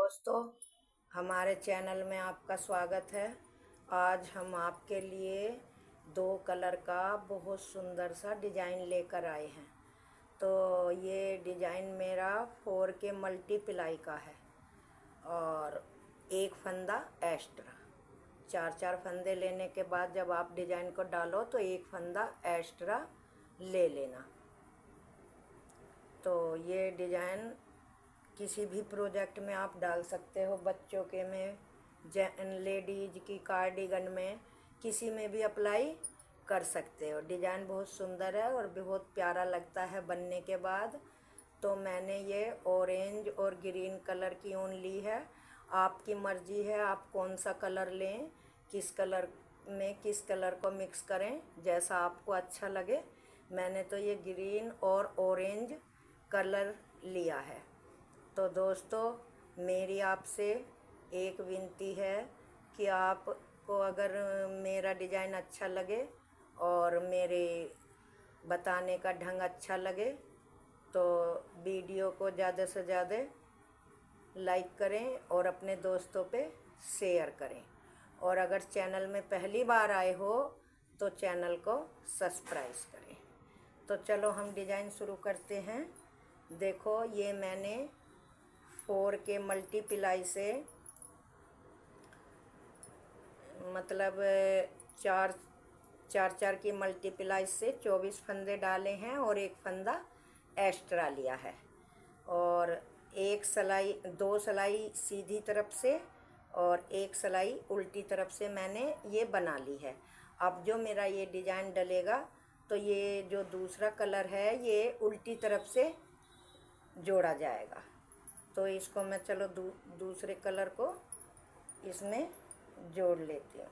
दोस्तों, हमारे चैनल में आपका स्वागत है। आज हम आपके लिए दो कलर का बहुत सुंदर सा डिज़ाइन लेकर आए हैं। तो ये डिज़ाइन मेरा 4K मल्टीप्लाई का है और एक फंदा एक्स्ट्रा। चार चार फंदे लेने के बाद जब आप डिज़ाइन को डालो तो एक फंदा एक्स्ट्रा ले लेना। तो ये डिज़ाइन किसी भी प्रोजेक्ट में आप डाल सकते हो, बच्चों के में, लेडीज की कार्डिगन में, किसी में भी अप्लाई कर सकते हो। डिज़ाइन बहुत सुंदर है और बहुत प्यारा लगता है बनने के बाद। तो मैंने ये ऑरेंज और ग्रीन कलर की ऊन ली है। आपकी मर्ज़ी है आप कौन सा कलर लें, किस कलर में किस कलर को मिक्स करें, जैसा आपको अच्छा लगे। मैंने तो ये ग्रीन और ऑरेंज कलर लिया है। तो दोस्तों, मेरी आपसे एक विनती है कि आपको अगर मेरा डिज़ाइन अच्छा लगे और मेरे बताने का ढंग अच्छा लगे तो वीडियो को ज़्यादा से ज़्यादा लाइक करें और अपने दोस्तों पे शेयर करें। और अगर चैनल में पहली बार आए हो तो चैनल को सब्सक्राइब करें। तो चलो हम डिज़ाइन शुरू करते हैं। देखो, ये मैंने 4K मल्टीप्लाई से मतलब चार चार की मल्टीप्लाई से 24 फंदे डाले हैं और एक फंदा एक्स्ट्रा लिया है। और एक सिलाई, दो सिलाई सीधी तरफ से और एक सिलाई उल्टी तरफ से मैंने ये बना ली है। अब जो मेरा ये डिज़ाइन डलेगा तो ये जो दूसरा कलर है ये उल्टी तरफ से जोड़ा जाएगा। तो इसको मैं चलो दूसरे कलर को इसमें जोड़ लेती हूँ।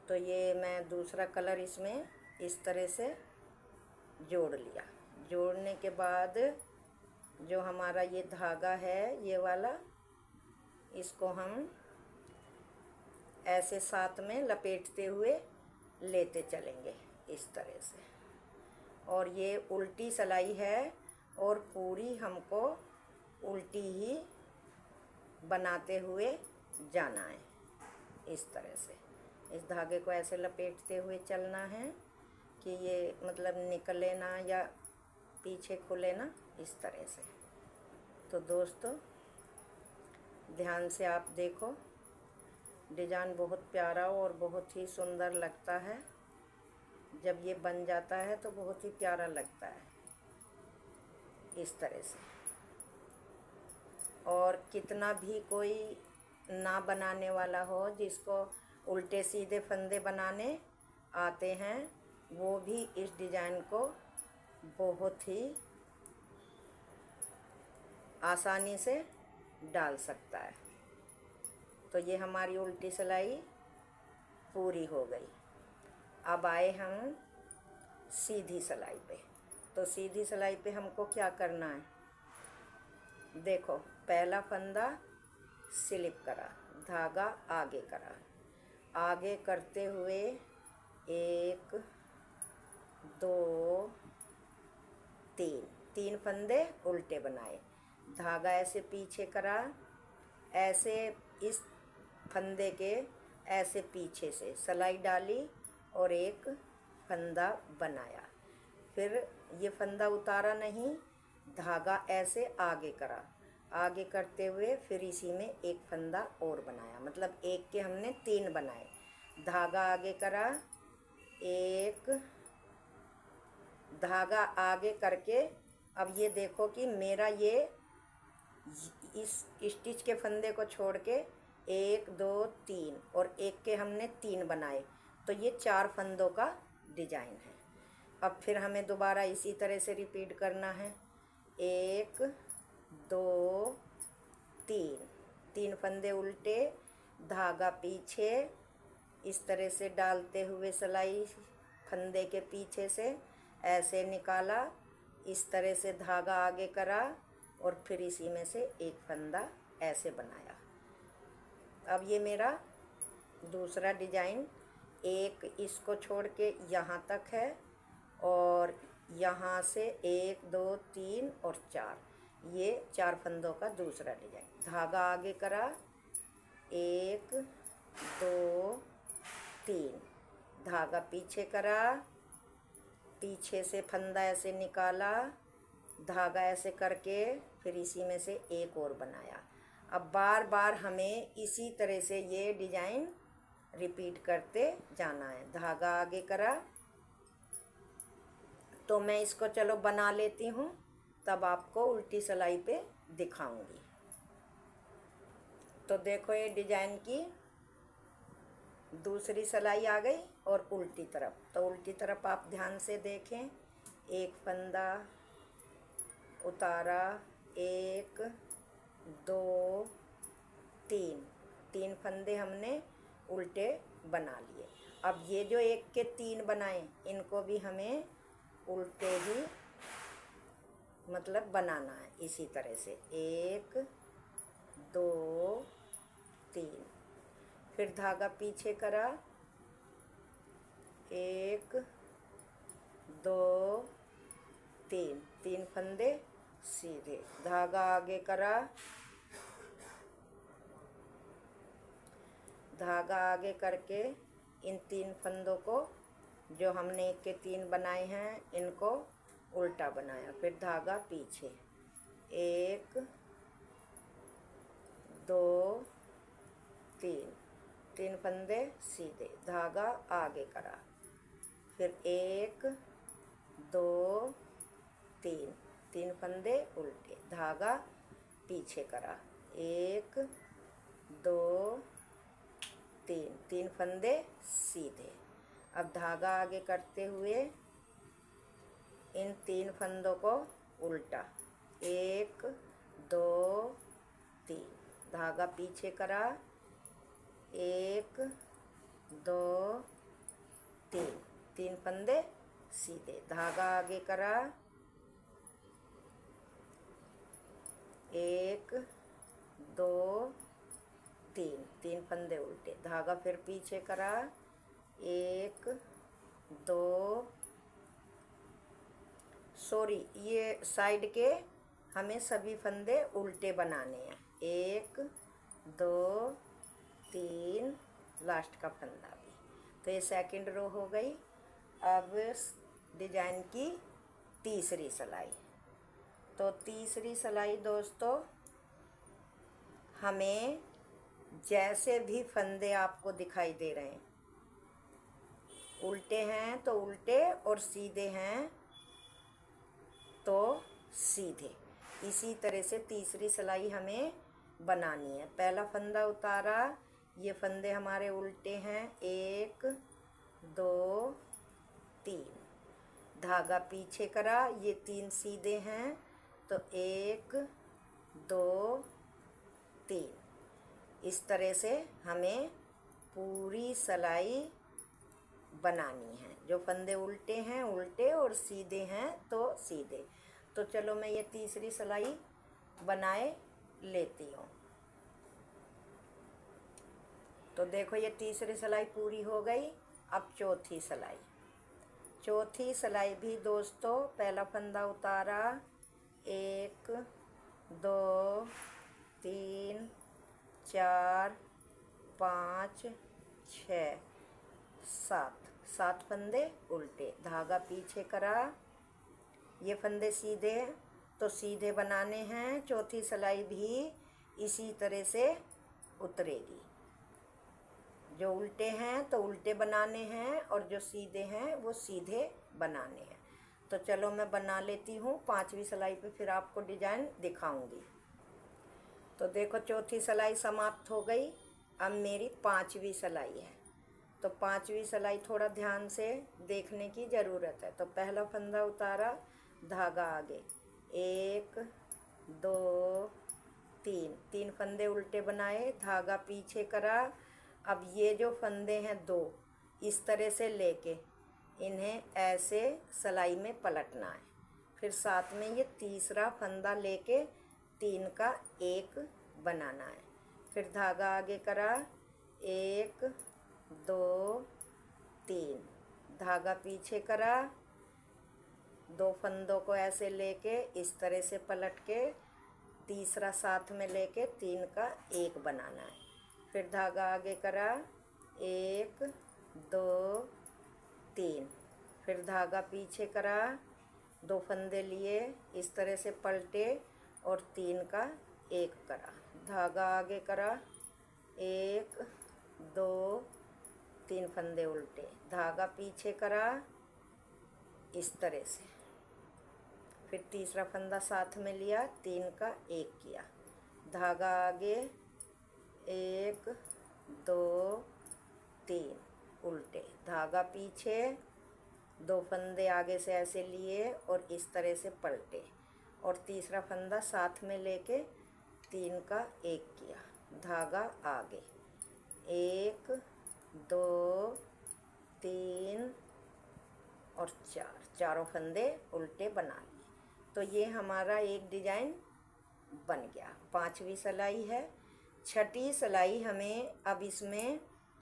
तो ये मैं दूसरा कलर इसमें इस तरह से जोड़ लिया। जोड़ने के बाद जो हमारा ये धागा है ये वाला, इसको हम ऐसे साथ में लपेटते हुए लेते चलेंगे इस तरह से। और ये उल्टी सिलाई है और पूरी हमको उल्टी ही बनाते हुए जाना है इस तरह से। इस धागे को ऐसे लपेटते हुए चलना है कि ये मतलब निकले ना या पीछे खुले ना, इस तरह से। तो दोस्तों, ध्यान से आप देखो, डिज़ाइन बहुत प्यारा और बहुत ही सुंदर लगता है। जब ये बन जाता है तो बहुत ही प्यारा लगता है इस तरह से। और कितना भी कोई ना बनाने वाला हो, जिसको उल्टे सीधे फंदे बनाने आते हैं, वो भी इस डिज़ाइन को बहुत ही आसानी से डाल सकता है। तो ये हमारी उल्टी सिलाई पूरी हो गई। अब आए हम सीधी सिलाई पे। तो सीधी सिलाई पे हमको क्या करना है, देखो, पहला फंदा स्लिप करा, धागा आगे करा, आगे करते हुए एक दो तीन फंदे उल्टे बनाए, धागा ऐसे पीछे करा, ऐसे इस फंदे के ऐसे पीछे से सिलाई डाली और एक फंदा बनाया। फिर ये फंदा उतारा नहीं, धागा ऐसे आगे करा, आगे करते हुए फिर इसी में एक फंदा और बनाया, मतलब एक के हमने 3 बनाए। धागा आगे करा, एक धागा आगे करके अब ये देखो कि मेरा ये इस स्टिच के फंदे को छोड़ के 1 2 3 और एक के हमने 3 बनाए, तो ये 4 फंदों का डिज़ाइन है। अब फिर हमें दोबारा इसी तरह से रिपीट करना है। 1 2 3 फंदे उल्टे, धागा पीछे, इस तरह से डालते हुए सिलाई फंदे के पीछे से ऐसे निकाला, इस तरह से धागा आगे करा और फिर इसी में से एक फंदा ऐसे बनाया। अब ये मेरा दूसरा डिज़ाइन, एक इसको छोड़ के यहाँ तक है और यहाँ से 1 2 3 और 4, ये 4 फंदों का दूसरा डिजाइन। धागा आगे करा, 1 2 3, धागा पीछे करा, पीछे से फंदा ऐसे निकाला, धागा ऐसे करके फिर इसी में से एक और बनाया। अब बार बार हमें इसी तरह से ये डिजाइन रिपीट करते जाना है। धागा आगे करा, तो मैं इसको चलो बना लेती हूँ, तब आपको उल्टी सिलाई पे दिखाऊंगी। तो देखो ये डिजाइन की दूसरी सिलाई आ गई और उल्टी तरफ। तो उल्टी तरफ आप ध्यान से देखें, एक फंदा उतारा, 1 2 3, 3 फंदे हमने उल्टे बना लिए। अब ये जो 1 के 3 बनाए, इनको भी हमें उल्टे ही मतलब बनाना है इसी तरह से, 1 2 3, फिर धागा पीछे करा, 1 2 3, 3 फंदे सीधे, धागा आगे करा, धागा आगे करके इन 3 फंदों को जो हमने 1 के 3 बनाए हैं इनको उल्टा बनाया। फिर धागा पीछे, 1 2 3, 3 फंदे सीधे, धागा आगे करा, फिर 1 2 3, 3 फंदे उल्टे, धागा पीछे करा, 1 2 3, 3 फंदे सीधे। अब धागा आगे करते हुए इन 3 फंदों को उल्टा, 1 2 3, धागा पीछे करा, 1 2 3, 3 फंदे सीधे, धागा आगे करा, 1 2 3, 3 फंदे उल्टे, धागा फिर पीछे करा, 1 2, सॉरी ये साइड के हमें सभी फंदे उल्टे बनाने हैं, 1 2 3, लास्ट का फंदा भी। तो ये सेकंड रो हो गई। अब डिजाइन की तीसरी सिलाई। तो तीसरी सिलाई दोस्तों, हमें जैसे भी फंदे आपको दिखाई दे रहे हैं, उल्टे हैं तो उल्टे और सीधे हैं तो सीधे, इसी तरह से तीसरी सिलाई हमें बनानी है। पहला फंदा उतारा, ये फंदे हमारे उल्टे हैं, 1 2 3, धागा पीछे करा, ये 3 सीधे हैं तो 1 2 3, इस तरह से हमें पूरी सिलाई बनानी है। जो फंदे उल्टे हैं उल्टे और सीधे हैं तो सीधे। तो चलो मैं ये तीसरी सिलाई बनाए लेती हूँ। तो देखो ये तीसरी सिलाई पूरी हो गई। अब चौथी सिलाई। चौथी सिलाई भी दोस्तों, पहला फंदा उतारा, 1 2 3 4 5 6 7, 7 फंदे उल्टे, धागा पीछे करा, ये फंदे सीधे तो सीधे बनाने हैं। चौथी सिलाई भी इसी तरह से उतरेगी। जो उल्टे हैं तो उल्टे बनाने हैं और जो सीधे हैं वो सीधे बनाने हैं। तो चलो मैं बना लेती हूँ। 5वीं सिलाई पे फिर आपको डिजाइन दिखाऊंगी। तो देखो चौथी सिलाई समाप्त हो गई। अब मेरी 5वीं सिलाई है। तो 5वीं सिलाई थोड़ा ध्यान से देखने की ज़रूरत है। तो पहला फंदा उतारा, धागा आगे, 1 2 3, 3 फंदे उल्टे बनाए, धागा पीछे करा। अब ये जो फंदे हैं 2, इस तरह से लेके इन्हें ऐसे सिलाई में पलटना है। फिर साथ में ये तीसरा फंदा लेके 3 का 1 बनाना है। फिर धागा आगे करा, 1 2 3, धागा पीछे करा, 2 फंदों को ऐसे लेके इस तरह से पलट के तीसरा साथ में लेके 3 का 1 बनाना है। फिर धागा आगे करा 1 2 3, फिर धागा पीछे करा, 2 फंदे लिए इस तरह से पलटे और 3 का 1 करा, धागा आगे करा 1 2 3 फंदे उल्टे, धागा पीछे करा इस तरह से, फिर तीसरा फंदा साथ में लिया 3 का 1 किया, धागा आगे 1 2 3 उल्टे, धागा पीछे, 2 फंदे आगे से ऐसे लिए और इस तरह से पलटे और तीसरा फंदा साथ में लेके 3 का 1 किया, धागा आगे 1 2 3 और 4, चारों फंदे उल्टे बना लिए। तो ये हमारा एक डिजाइन बन गया। 5वीं सिलाई है। 6ठी सिलाई हमें अब इसमें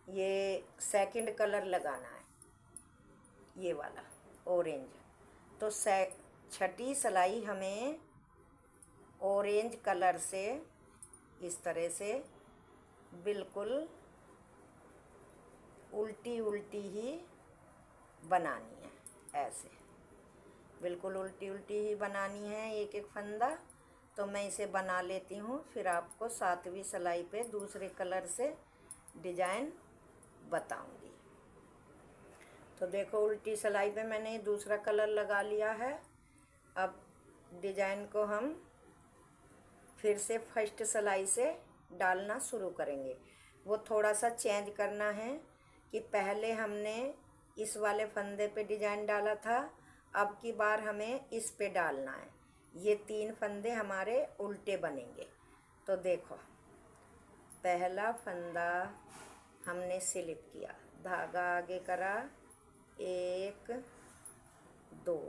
ये सेकंड कलर लगाना है, ये वाला ऑरेंज। तो 6ठी सिलाई हमें ऑरेंज कलर से इस तरह से बिल्कुल उल्टी उल्टी ही बनानी है, ऐसे बिल्कुल उल्टी उल्टी ही बनानी है एक एक फंदा। तो मैं इसे बना लेती हूँ, फिर आपको 7वीं सिलाई पे दूसरे कलर से डिजाइन बताऊंगी। तो देखो उल्टी सिलाई पे मैंने दूसरा कलर लगा लिया है। अब डिजाइन को हम फिर से फर्स्ट सिलाई से डालना शुरू करेंगे। वो थोड़ा सा चेंज करना है कि पहले हमने इस वाले फंदे पे डिजाइन डाला था, अब की बार हमें इस पे डालना है। ये 3 फंदे हमारे उल्टे बनेंगे। तो देखो पहला फंदा हमने स्लिप किया, धागा आगे करा 1 2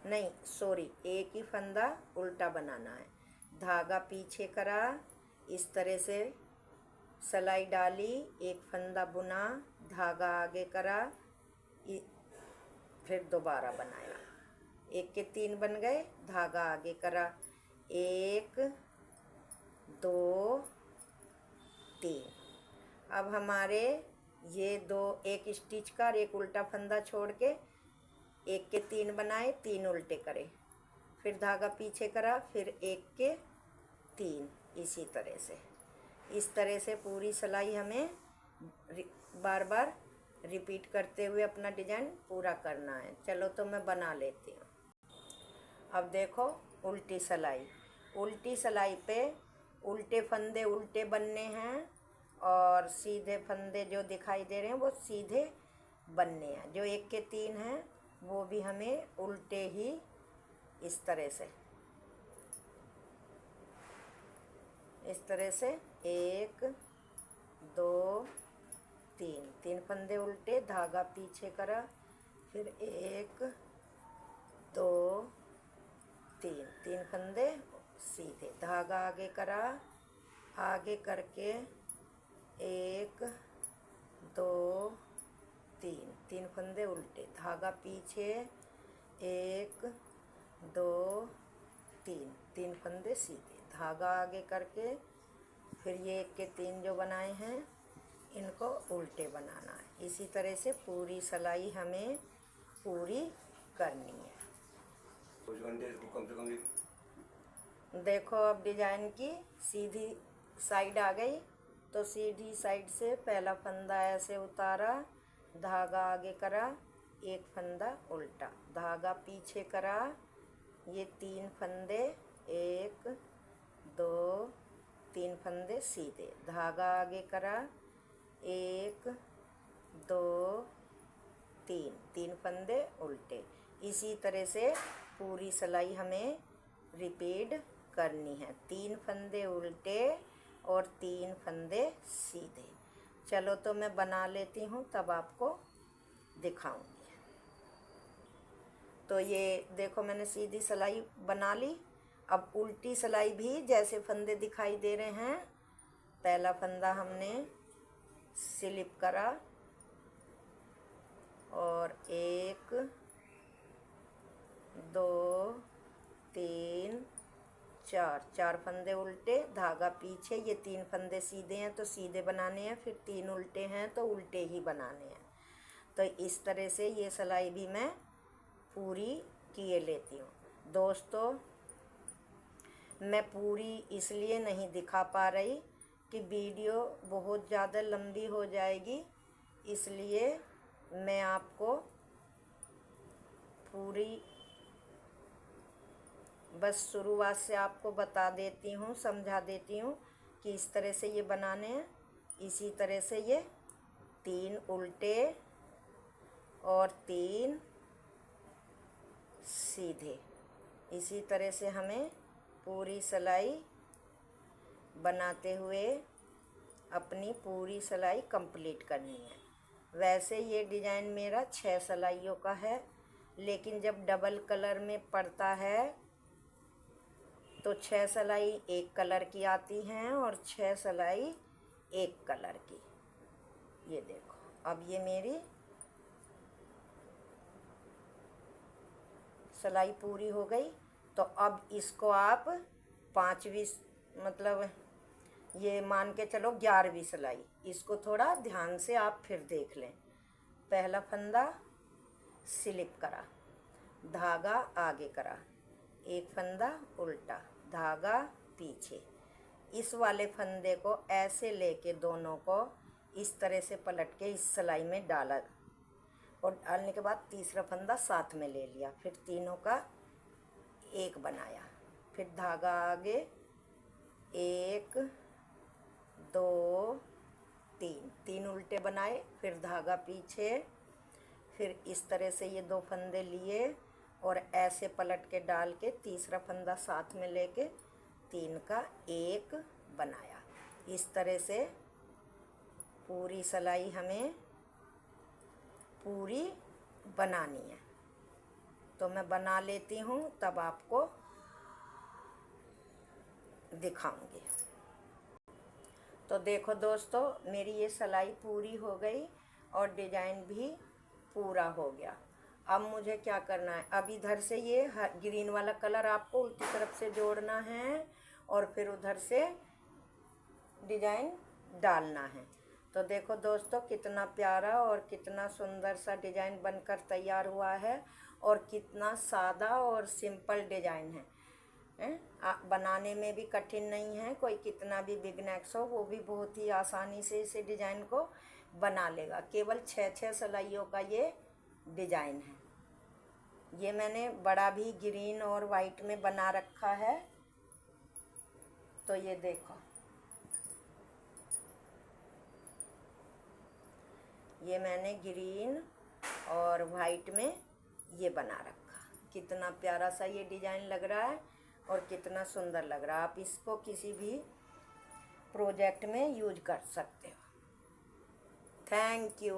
नहीं सॉरी, एक ही फंदा उल्टा बनाना है, धागा पीछे करा इस तरह से सिलाई डाली, एक फंदा बुना, धागा आगे करा, फिर दोबारा बनाया, 1 के 3 बन गए, धागा आगे करा 1 2 3। अब हमारे ये 2 एक स्टिच का और एक उल्टा फंदा छोड़ के 1 के 3 बनाए, 3 उल्टे करे, फिर धागा पीछे करा, फिर 1 के 3, इसी तरह से। इस तरह से पूरी सिलाई हमें बार बार रिपीट करते हुए अपना डिजाइन पूरा करना है। चलो तो मैं बना लेती हूँ। अब देखो उल्टी सिलाई। उल्टी सिलाई पे उल्टे फंदे उल्टे बनने हैं और सीधे फंदे जो दिखाई दे रहे हैं वो सीधे बनने हैं। जो 1 के 3 हैं वो भी हमें उल्टे ही इस तरह से 1 2 3 फंदे उल्टे, धागा पीछे करा, फिर 1 2 3 फंदे सीधे, धागा आगे करा, आगे करके 1 2 3 फंदे उल्टे, धागा पीछे 1 2 3 फंदे सीधे, धागा आगे करके फिर ये 1 के 3 जो बनाए हैं इनको उल्टे बनाना है। इसी तरह से पूरी सिलाई हमें पूरी करनी है। देखो अब डिजाइन की सीधी साइड आ गई, तो सीधी साइड से पहला फंदा ऐसे उतारा, धागा आगे करा, 1 फंदा उल्टा, धागा पीछे करा, ये 3 फंदे 1 2 3 फंदे सीधे, धागा आगे करा, 1 2 3 फंदे उल्टे। इसी तरह से पूरी सिलाई हमें रिपीट करनी है, 3 फंदे उल्टे और 3 फंदे सीधे। चलो तो मैं बना लेती हूँ, तब आपको दिखाऊंगी। तो ये देखो मैंने सीधी सिलाई बना ली। अब उल्टी सिलाई भी जैसे फंदे दिखाई दे रहे हैं, पहला फंदा हमने स्लिप करा और 1 2 3 4, 4 फंदे उल्टे, धागा पीछे, ये 3 फंदे सीधे हैं तो सीधे बनाने हैं, फिर 3 उल्टे हैं तो उल्टे ही बनाने हैं। तो इस तरह से ये सिलाई भी मैं पूरी किए लेती हूँ। दोस्तों, मैं पूरी इसलिए नहीं दिखा पा रही कि वीडियो बहुत ज़्यादा लंबी हो जाएगी, इसलिए मैं आपको पूरी बस शुरुआत से आपको बता देती हूँ, समझा देती हूँ कि इस तरह से ये बनाने हैं। इसी तरह से ये 3 उल्टे और 3 सीधे, इसी तरह से हमें पूरी सिलाई बनाते हुए अपनी पूरी सिलाई कंप्लीट करनी है। वैसे ये डिज़ाइन मेरा 6 सिलाइयों का है, लेकिन जब डबल कलर में पड़ता है तो 6 सिलाई एक कलर की आती हैं और 6 सिलाई एक कलर की। ये देखो, अब ये मेरी सिलाई पूरी हो गई। तो अब इसको आप 5वीं, मतलब ये मान के चलो 11वीं सिलाई, इसको थोड़ा ध्यान से आप फिर देख लें। पहला फंदा स्लिप करा, धागा आगे करा, एक फंदा उल्टा, धागा पीछे। इस वाले फंदे को ऐसे लेके दोनों को इस तरह से पलट के इस सिलाई में डाला, और डालने के बाद तीसरा फंदा साथ में ले लिया, फिर तीनों का एक बनाया, फिर धागा आगे, 1 2 3, 3 उल्टे बनाए, फिर धागा पीछे, फिर इस तरह से ये 2 फंदे लिए और ऐसे पलट के डाल के तीसरा फंदा साथ में लेके 3 का 1 बनाया। इस तरह से पूरी सिलाई हमें पूरी बनानी है। तो मैं बना लेती हूँ, तब आपको दिखाऊंगी। तो देखो दोस्तों, मेरी ये सिलाई पूरी हो गई और डिजाइन भी पूरा हो गया। अब मुझे क्या करना है, अब इधर से ये ग्रीन वाला कलर आपको उल्टी तरफ से जोड़ना है और फिर उधर से डिजाइन डालना है। तो देखो दोस्तों, कितना प्यारा और कितना सुंदर सा डिजाइन बनकर तैयार हुआ है और कितना सादा और सिंपल डिजाइन है। बनाने में भी कठिन नहीं है। कोई कितना भी बिगनर्स हो वो भी बहुत ही आसानी से इसे डिजाइन को बना लेगा। केवल 6 सिलाइयों का ये डिजाइन है। ये मैंने बड़ा भी ग्रीन और वाइट में बना रखा है। तो ये देखो, ये मैंने ग्रीन और वाइट में ये बना रखा। कितना प्यारा सा ये डिजाइन लग रहा है और कितना सुंदर लग रहा है। आप इसको किसी भी प्रोजेक्ट में यूज कर सकते हो। Thank you.